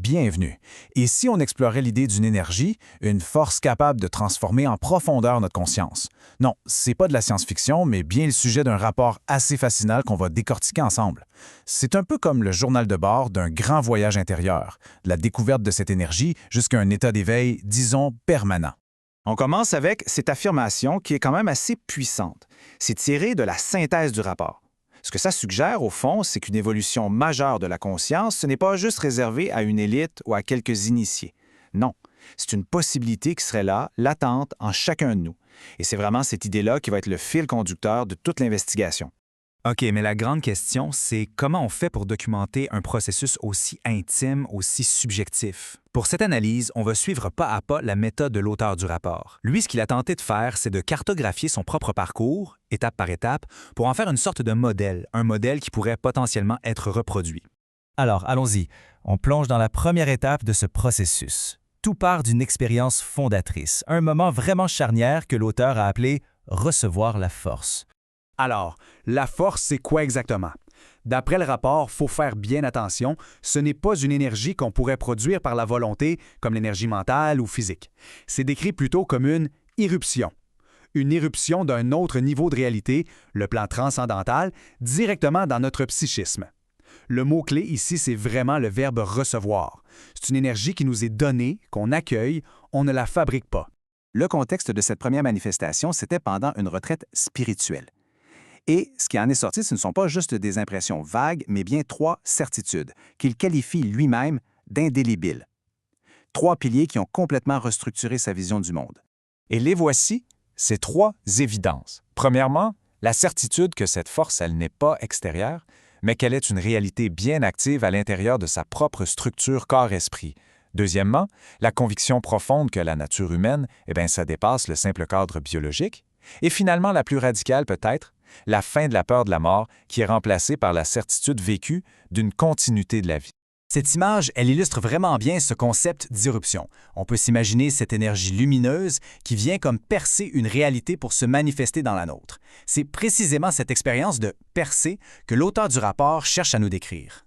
Bienvenue. Et si on explorait l'idée d'une énergie, une force capable de transformer en profondeur notre conscience? Non, c'est pas de la science-fiction, mais bien le sujet d'un rapport assez fascinant qu'on va décortiquer ensemble. C'est un peu comme le journal de bord d'un grand voyage intérieur, de la découverte de cette énergie jusqu'à un état d'éveil, disons, permanent. On commence avec cette affirmation qui est quand même assez puissante. C'est tiré de la synthèse du rapport. Ce que ça suggère, au fond, c'est qu'une évolution majeure de la conscience, ce n'est pas juste réservé à une élite ou à quelques initiés. Non, c'est une possibilité qui serait là, latente, en chacun de nous. Et c'est vraiment cette idée-là qui va être le fil conducteur de toute l'investigation. OK, mais la grande question, c'est comment on fait pour documenter un processus aussi intime, aussi subjectif? Pour cette analyse, on va suivre pas à pas la méthode de l'auteur du rapport. Lui, ce qu'il a tenté de faire, c'est de cartographier son propre parcours, étape par étape, pour en faire une sorte de modèle, un modèle qui pourrait potentiellement être reproduit. Alors, allons-y. On plonge dans la première étape de ce processus. Tout part d'une expérience fondatrice, un moment vraiment charnière que l'auteur a appelé « recevoir la force ». Alors, la force, c'est quoi exactement? D'après le rapport, faut faire bien attention, ce n'est pas une énergie qu'on pourrait produire par la volonté, comme l'énergie mentale ou physique. C'est décrit plutôt comme une irruption. Une irruption d'un autre niveau de réalité, le plan transcendantal, directement dans notre psychisme. Le mot-clé ici, c'est vraiment le verbe recevoir. C'est une énergie qui nous est donnée, qu'on accueille, on ne la fabrique pas. Le contexte de cette première manifestation, c'était pendant une retraite spirituelle. Et ce qui en est sorti, ce ne sont pas juste des impressions vagues, mais bien 3 certitudes, qu'il qualifie lui-même d'indélébiles. 3 piliers qui ont complètement restructuré sa vision du monde. Et les voici, ces 3 évidences. Premièrement, la certitude que cette force, elle n'est pas extérieure, mais qu'elle est une réalité bien active à l'intérieur de sa propre structure corps-esprit. Deuxièmement, la conviction profonde que la nature humaine, ça dépasse le simple cadre biologique. Et finalement, la plus radicale peut-être, la fin de la peur de la mort qui est remplacée par la certitude vécue d'une continuité de la vie. Cette image, elle illustre vraiment bien ce concept d'irruption. On peut s'imaginer cette énergie lumineuse qui vient comme percer une réalité pour se manifester dans la nôtre. C'est précisément cette expérience de percer que l'auteur du rapport cherche à nous décrire.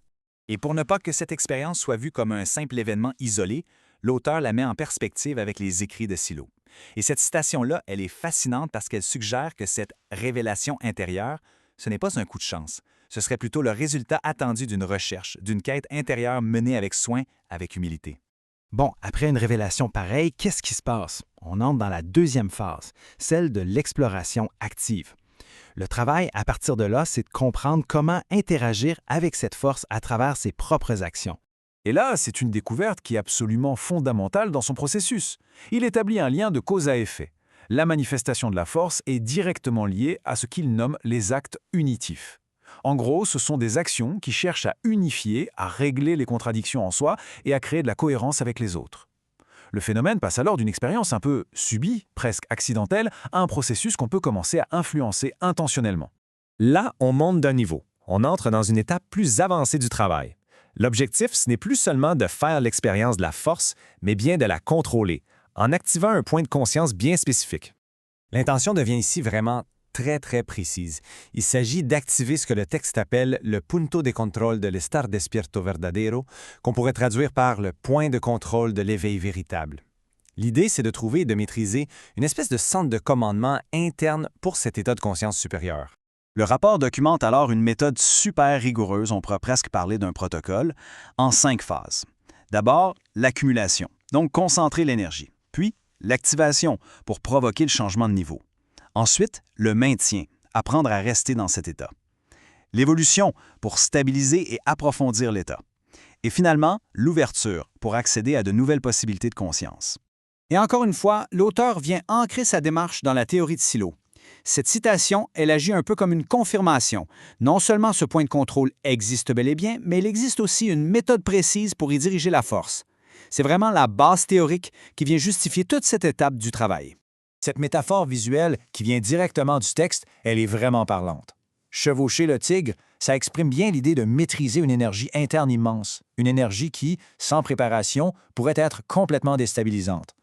Et pour ne pas que cette expérience soit vue comme un simple événement isolé, l'auteur la met en perspective avec les écrits de Silo. Et cette citation-là, elle est fascinante parce qu'elle suggère que cette révélation intérieure, ce n'est pas un coup de chance. Ce serait plutôt le résultat attendu d'une recherche, d'une quête intérieure menée avec soin, avec humilité. Bon, après une révélation pareille, qu'est-ce qui se passe? On entre dans la deuxième phase, celle de l'exploration active. Le travail, à partir de là, c'est de comprendre comment interagir avec cette force à travers ses propres actions. Et là, c'est une découverte qui est absolument fondamentale dans son processus. Il établit un lien de cause à effet. La manifestation de la force est directement liée à ce qu'il nomme les actes unitifs. En gros, ce sont des actions qui cherchent à unifier, à régler les contradictions en soi et à créer de la cohérence avec les autres. Le phénomène passe alors d'une expérience un peu subie, presque accidentelle, à un processus qu'on peut commencer à influencer intentionnellement. Là, on monte d'un niveau. On entre dans une étape plus avancée du travail. L'objectif, ce n'est plus seulement de faire l'expérience de la force, mais bien de la contrôler, en activant un point de conscience bien spécifique. L'intention devient ici vraiment très précise. Il s'agit d'activer ce que le texte appelle le punto de control de l'estar despierto verdadero, qu'on pourrait traduire par le point de contrôle de l'éveil véritable. L'idée, c'est de trouver et de maîtriser une espèce de centre de commandement interne pour cet état de conscience supérieur. Le rapport documente alors une méthode super rigoureuse, on pourrait presque parler d'un protocole, en 5 phases. D'abord, l'accumulation, donc concentrer l'énergie. Puis, l'activation, pour provoquer le changement de niveau. Ensuite, le maintien, apprendre à rester dans cet état. L'évolution, pour stabiliser et approfondir l'état. Et finalement, l'ouverture, pour accéder à de nouvelles possibilités de conscience. Et encore une fois, l'auteur vient ancrer sa démarche dans la théorie de Silo. Cette citation, elle agit un peu comme une confirmation. Non seulement ce point de contrôle existe bel et bien, mais il existe aussi une méthode précise pour y diriger la force. C'est vraiment la base théorique qui vient justifier toute cette étape du travail. Cette métaphore visuelle qui vient directement du texte, elle est vraiment parlante. Chevaucher le tigre, ça exprime bien l'idée de maîtriser une énergie interne immense, une énergie qui, sans préparation, pourrait être complètement déstabilisante.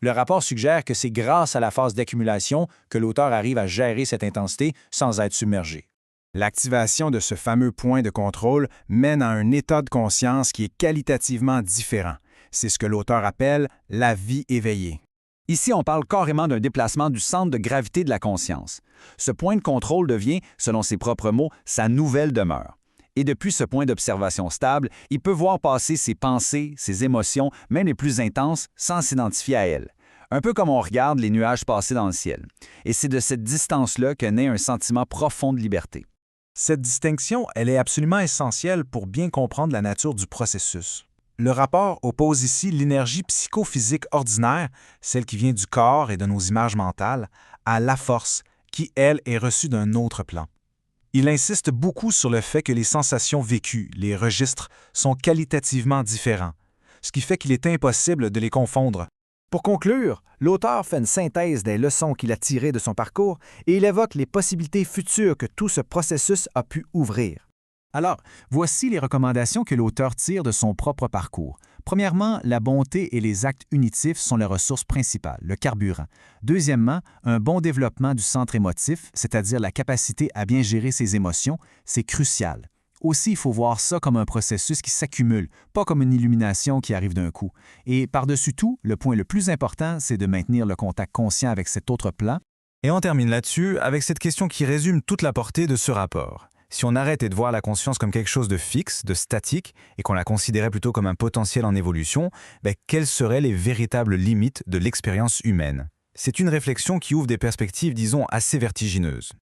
Le rapport suggère que c'est grâce à la phase d'accumulation que l'auteur arrive à gérer cette intensité sans être submergé. L'activation de ce fameux point de contrôle mène à un état de conscience qui est qualitativement différent. C'est ce que l'auteur appelle la vie éveillée. Ici, on parle carrément d'un déplacement du centre de gravité de la conscience. Ce point de contrôle devient, selon ses propres mots, sa nouvelle demeure. Et depuis ce point d'observation stable, il peut voir passer ses pensées, ses émotions, même les plus intenses, sans s'identifier à elles. Un peu comme on regarde les nuages passer dans le ciel. Et c'est de cette distance-là que naît un sentiment profond de liberté. Cette distinction, elle est absolument essentielle pour bien comprendre la nature du processus. Le rapport oppose ici l'énergie psychophysique ordinaire, celle qui vient du corps et de nos images mentales, à la force, qui, elle, est reçue d'un autre plan. Il insiste beaucoup sur le fait que les sensations vécues, les registres, sont qualitativement différents, ce qui fait qu'il est impossible de les confondre. Pour conclure, l'auteur fait une synthèse des leçons qu'il a tirées de son parcours et il évoque les possibilités futures que tout ce processus a pu ouvrir. Alors, voici les recommandations que l'auteur tire de son propre parcours. Premièrement, la bonté et les actes unitifs sont la ressource principale, le carburant. Deuxièmement, un bon développement du centre émotif, c'est-à-dire la capacité à bien gérer ses émotions, c'est crucial. Aussi, il faut voir ça comme un processus qui s'accumule, pas comme une illumination qui arrive d'un coup. Et par-dessus tout, le point le plus important, c'est de maintenir le contact conscient avec cet autre plan. Et on termine là-dessus avec cette question qui résume toute la portée de ce rapport. Si on arrêtait de voir la conscience comme quelque chose de fixe, de statique, et qu'on la considérait plutôt comme un potentiel en évolution, quelles seraient les véritables limites de l'expérience humaine? C'est une réflexion qui ouvre des perspectives, disons, assez vertigineuses.